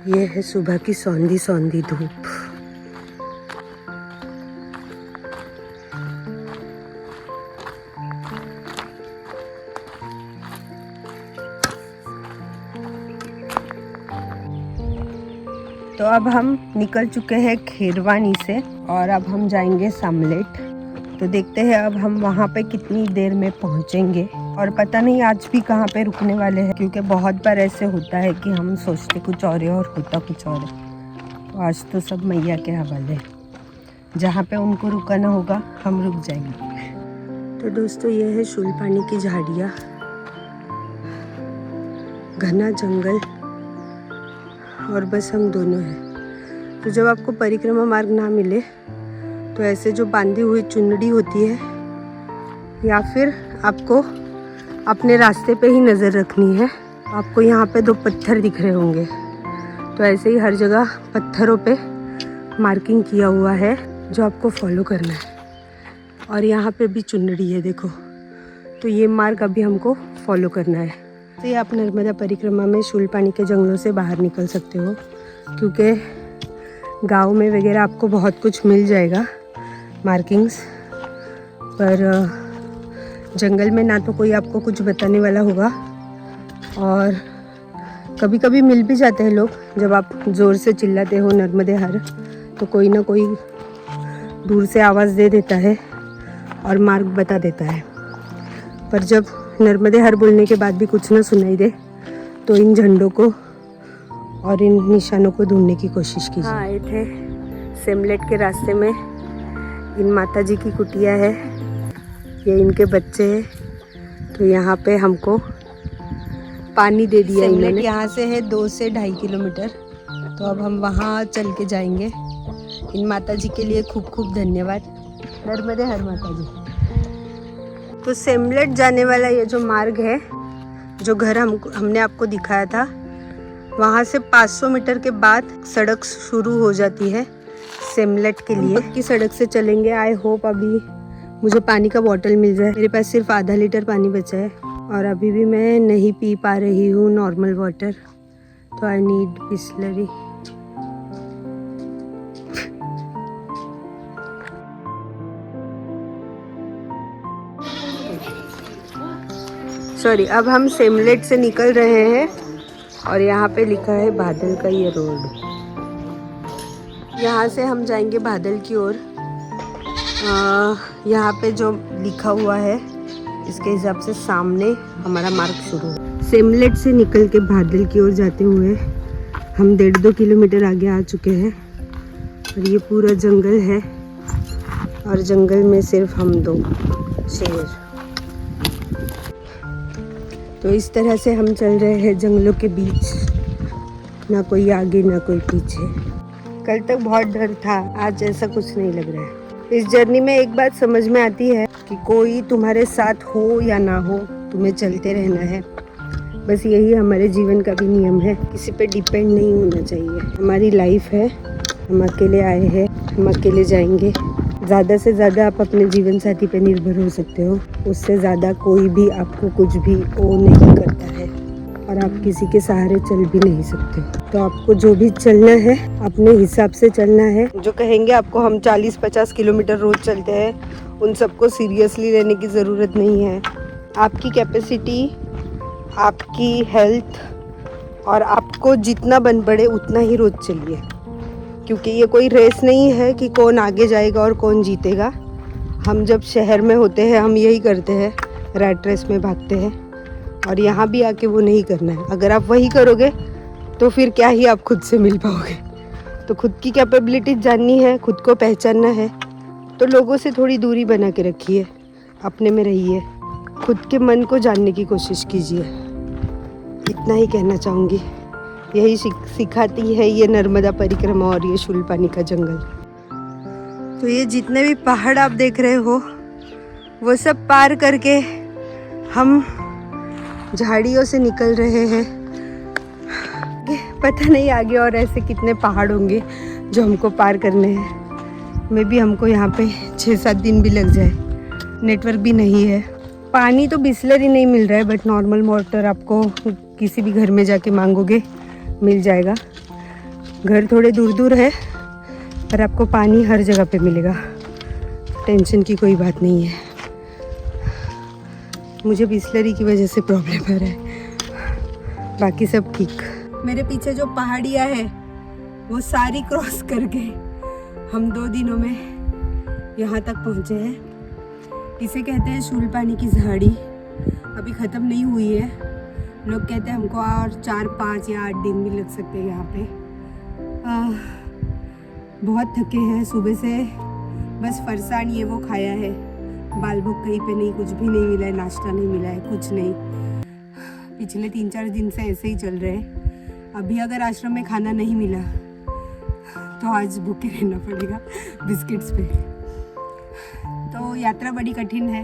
ये है सुबह की सौंधी सौंधी धूप। तो अब हम निकल चुके हैं खेरवानी से और अब हम जाएंगे समलेट। तो देखते हैं अब हम वहाँ पे कितनी देर में पहुँचेंगे और पता नहीं आज भी कहाँ पे रुकने वाले हैं, क्योंकि बहुत बार ऐसे होता है कि हम सोचते कुछ और है और होता कुछ और है। तो आज तो सब मैया के हवाले, जहाँ पे उनको रुकाना होगा हम रुक जाएंगे। तो दोस्तों ये है शूलपानी की झाड़ियाँ, घना जंगल और बस हम दोनों हैं। तो जब आपको परिक्रमा मार्ग ना मिले तो ऐसे जो बांधी हुई चुनड़ी होती है या फिर आपको अपने रास्ते पे ही नज़र रखनी है। आपको यहाँ पे 2 पत्थर दिख रहे होंगे, तो ऐसे ही हर जगह पत्थरों पे मार्किंग किया हुआ है जो आपको फॉलो करना है। और यहाँ पे भी चुनड़ी है देखो, तो ये मार्ग अभी हमको फॉलो करना है। तो ये आप नर्मदा परिक्रमा में शूलपानी के जंगलों से बाहर निकल सकते हो, क्योंकि गांव में वगैरह आपको बहुत कुछ मिल जाएगा मार्किंग्स, पर जंगल में ना तो कोई आपको कुछ बताने वाला होगा, और कभी कभी मिल भी जाते हैं लोग। जब आप ज़ोर से चिल्लाते हो नर्मदे हर, तो कोई ना कोई दूर से आवाज़ दे देता है और मार्ग बता देता है। पर जब नर्मदे हर बोलने के बाद भी कुछ ना सुनाई दे तो इन झंडों को और इन निशानों को ढूंढने की कोशिश कीजिए। हाँ, आए थे सेमलेट के रास्ते में, इन माता जी की कुटिया है, ये इनके बच्चे हैं। तो यहाँ पे हमको पानी दे दिया इन्होंने। यहाँ से है 2 से 2.5 किलोमीटर, तो अब हम वहाँ चल के जाएंगे। इन माता जी के लिए खूब खूब धन्यवाद, नर्मदे हर माता जी। तो सेमलेट जाने वाला ये जो मार्ग है, जो घर हमने आपको दिखाया था, वहाँ से 500 मीटर के बाद सड़क शुरू हो जाती है सेमलेट के लिए। पक्की सड़क से चलेंगे। आई होप अभी मुझे पानी का बॉटल मिल जाए। मेरे पास सिर्फ आधा लीटर पानी बचा है और अभी भी मैं नहीं पी पा रही हूँ नॉर्मल वाटर, तो आई नीड बिस्लरी। सॉरी, अब हम सेमलेट से निकल रहे हैं और यहाँ पे लिखा है बादल का ये रोड। यहाँ से हम जाएंगे बादल की ओर। यहाँ पे जो लिखा हुआ है इसके हिसाब से सामने हमारा मार्ग शुरू है। सेमलेट से निकल के बादल की ओर जाते हुए हम 1.5-2 किलोमीटर आगे आ चुके हैं और ये पूरा जंगल है और जंगल में सिर्फ हम 2 शेर। तो इस तरह से हम चल रहे हैं जंगलों के बीच, ना कोई आगे ना कोई पीछे। कल तक बहुत डर था, आज ऐसा कुछ नहीं लग रहा है। इस जर्नी में एक बात समझ में आती है कि कोई तुम्हारे साथ हो या ना हो, तुम्हें चलते रहना है। बस यही हमारे जीवन का भी नियम है, किसी पे डिपेंड नहीं होना चाहिए। हमारी लाइफ है, हम अकेले आए हैं, हम अकेले जाएंगे। ज़्यादा से ज़्यादा आप अपने जीवन साथी पे निर्भर हो सकते हो, उससे ज़्यादा कोई भी आपको कुछ भी ओ नहीं करता है और आप किसी के सहारे चल भी नहीं सकते। तो आपको जो भी चलना है अपने हिसाब से चलना है। जो कहेंगे आपको हम 40-50 किलोमीटर रोज चलते हैं, उन सबको सीरियसली लेने की ज़रूरत नहीं है। आपकी कैपेसिटी, आपकी हेल्थ और आपको जितना बन पड़े उतना ही रोज चलिए, क्योंकि ये कोई रेस नहीं है कि कौन आगे जाएगा और कौन जीतेगा। हम जब शहर में होते हैं हम यही करते हैं, रैट रेस में भागते हैं, और यहाँ भी आके वो नहीं करना है। अगर आप वही करोगे तो फिर क्या ही आप खुद से मिल पाओगे। तो खुद की कैपेबिलिटी जाननी है, खुद को पहचानना है, तो लोगों से थोड़ी दूरी बना के रखिए, अपने में रहिए, खुद के मन को जानने की कोशिश कीजिए। इतना ही कहना चाहूँगी। यही सिखाती है ये नर्मदा परिक्रमा और ये शूलपानी का जंगल। तो ये जितने भी पहाड़ आप देख रहे हो वो सब पार करके हम झाड़ियों से निकल रहे हैं। पता नहीं आगे और ऐसे कितने पहाड़ होंगे जो हमको पार करने हैं। मे भी हमको यहाँ पे 6-7 दिन भी लग जाए। नेटवर्क भी नहीं है, पानी तो बिस्लरी नहीं मिल रहा है, बट नॉर्मल वाटर आपको किसी भी घर में जाके मांगोगे मिल जाएगा। घर थोड़े दूर दूर है पर आपको पानी हर जगह पे मिलेगा, टेंशन की कोई बात नहीं है। मुझे बिस्लरी की वजह से प्रॉब्लम आ रहा है, बाकी सब ठीक। मेरे पीछे जो पहाड़ियाँ है वो सारी क्रॉस करके हम 2 दिनों में यहाँ तक पहुँचे हैं। इसे कहते हैं शूलपानी की झाड़ी। अभी ख़त्म नहीं हुई है, लोग कहते हैं हमको और 4, 5 या 8 दिन भी लग सकते हैं यहाँ पे। बहुत थके हैं, सुबह से बस फरसान ये वो खाया है, बाल भूख कहीं पे नहीं, कुछ भी नहीं मिला है, नाश्ता नहीं मिला है, कुछ नहीं। पिछले 3-4 दिन से ऐसे ही चल रहे हैं। अभी अगर आश्रम में खाना नहीं मिला तो आज भूखे रहना पड़ेगा बिस्किट्स पे। तो यात्रा बड़ी कठिन है।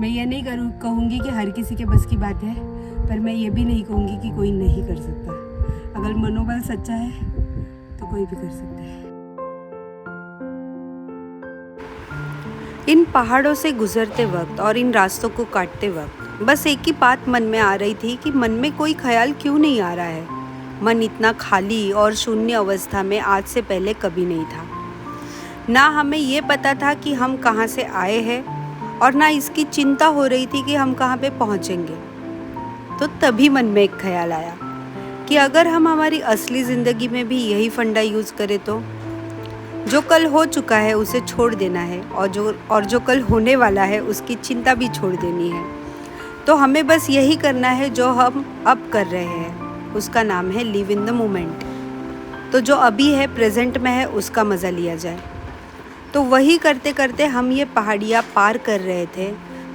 मैं ये नहीं कहूँगी कि हर किसी के बस की बात है, पर मैं ये भी नहीं कहूँगी कि कोई नहीं कर सकता। अगर मनोबल सच्चा है तो कोई भी कर सकता है। इन पहाड़ों से गुजरते वक्त और इन रास्तों को काटते वक्त बस एक ही बात मन में आ रही थी कि मन में कोई ख्याल क्यों नहीं आ रहा है। मन इतना खाली और शून्य अवस्था में आज से पहले कभी नहीं था। ना हमें ये पता था कि हम कहाँ से आए हैं और ना इसकी चिंता हो रही थी कि हम कहाँ पे पहुँचेंगे। तो तभी मन में एक ख्याल आया कि अगर हम हमारी असली ज़िंदगी में भी यही फंडा यूज़ करें तो जो कल हो चुका है उसे छोड़ देना है और जो कल होने वाला है उसकी चिंता भी छोड़ देनी है। तो हमें बस यही करना है जो हम अब कर रहे हैं, उसका नाम है लिव इन द मोमेंट। तो जो अभी है, प्रेजेंट में है, उसका मज़ा लिया जाए। तो वही करते करते हम ये पहाड़ियाँ पार कर रहे थे।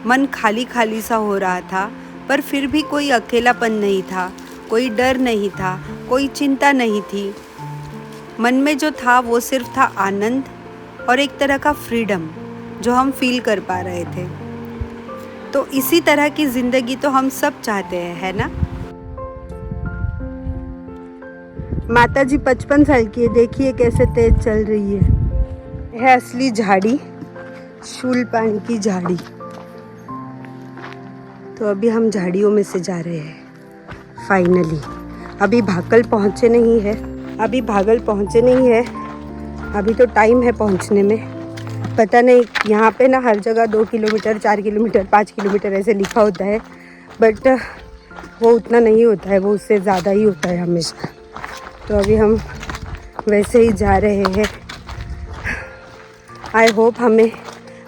मन खाली खाली सा हो रहा था, पर फिर भी कोई अकेलापन नहीं था, कोई डर नहीं था, कोई चिंता नहीं थी। मन में जो था वो सिर्फ था आनंद और एक तरह का फ्रीडम जो हम फील कर पा रहे थे। तो इसी तरह की ज़िंदगी तो हम सब चाहते हैं, है ना। माता जी 55 साल की है, देखिए कैसे तेज चल रही है असली झाड़ी, शूलपानी की झाड़ी। तो अभी हम झाड़ियों में से जा रहे हैं फाइनली। अभी भागल पहुँचे नहीं है, अभी तो टाइम है पहुँचने में। पता नहीं, यहाँ पे ना हर जगह 2 किलोमीटर, 4 किलोमीटर, 5 किलोमीटर ऐसे लिखा होता है, बट वो उतना नहीं होता है, वो उससे ज़्यादा ही होता है हमेशा। तो अभी हम वैसे ही जा रहे हैं। आई होप हमें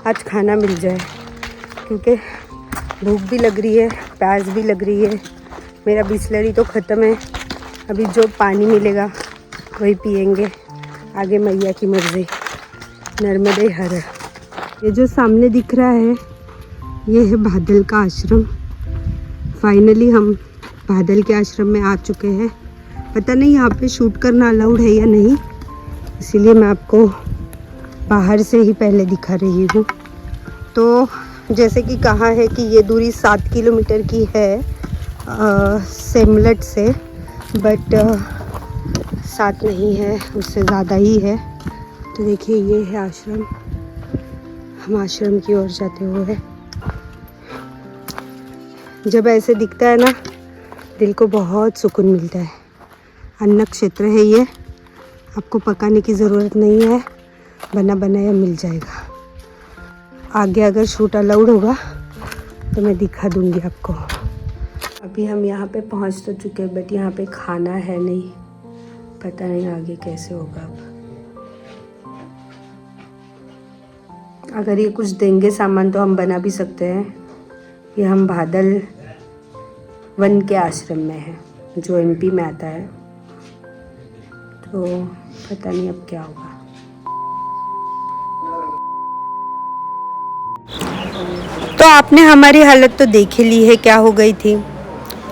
आज खाना मिल जाए, क्योंकि भूख भी लग रही है, प्यास भी लग रही है। मेरा बिस्लरी तो ख़त्म है, अभी जो पानी मिलेगा वही पिएंगे। आगे मैया की मर्जी, नर्मदे हर। ये जो सामने दिख रहा है ये है बादल का आश्रम। फाइनली हम बादल के आश्रम में आ चुके हैं। पता नहीं यहाँ पे शूट करना अलाउड है या नहीं, इसीलिए मैं आपको बाहर से ही पहले दिखा रही हूँ। तो जैसे कि कहा है कि ये दूरी 7 किलोमीटर की है सेमलट से, बट 7 नहीं है, उससे ज़्यादा ही है। तो देखिए ये है आश्रम, हम आश्रम की ओर जाते हुए। जब ऐसे दिखता है ना, दिल को बहुत सुकून मिलता है। अन्न क्षेत्र है ये, आपको पकाने की ज़रूरत नहीं है, बना बनाया मिल जाएगा। आगे अगर शूट अलाउड होगा तो मैं दिखा दूंगी आपको। अभी हम यहाँ पे पहुँच तो चुके हैं, बट यहाँ पे खाना है नहीं, पता नहीं आगे कैसे होगा। अब अगर ये कुछ देंगे सामान तो हम बना भी सकते हैं। ये हम बादल वन के आश्रम में है, जो MP में आता है। तो पता नहीं अब क्या होगा। तो आपने हमारी हालत तो देख ही ली है क्या हो गई थी,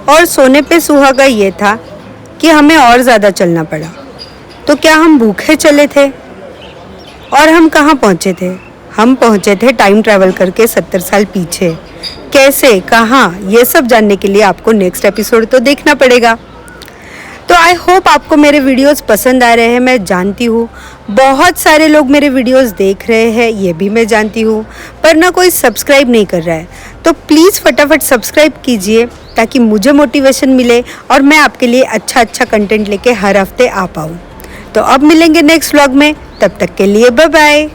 और सोने पे सुहागा ये था कि हमें और ज़्यादा चलना पड़ा। तो क्या हम भूखे चले थे? और हम कहाँ पहुँचे थे? हम पहुँचे थे टाइम ट्रैवल करके 70 साल पीछे। कैसे, कहाँ, ये सब जानने के लिए आपको नेक्स्ट एपिसोड तो देखना पड़ेगा। तो आई होप आपको मेरे वीडियोस पसंद आ रहे हैं। मैं जानती हूँ बहुत सारे लोग मेरे वीडियोस देख रहे हैं, ये भी मैं जानती हूँ, पर ना कोई सब्सक्राइब नहीं कर रहा है। तो प्लीज़ फटाफट सब्सक्राइब कीजिए ताकि मुझे मोटिवेशन मिले और मैं आपके लिए अच्छा कंटेंट लेके हर हफ्ते आ पाऊँ। तो अब मिलेंगे नेक्स्ट व्लॉग में, तब तक के लिए बाय बाय।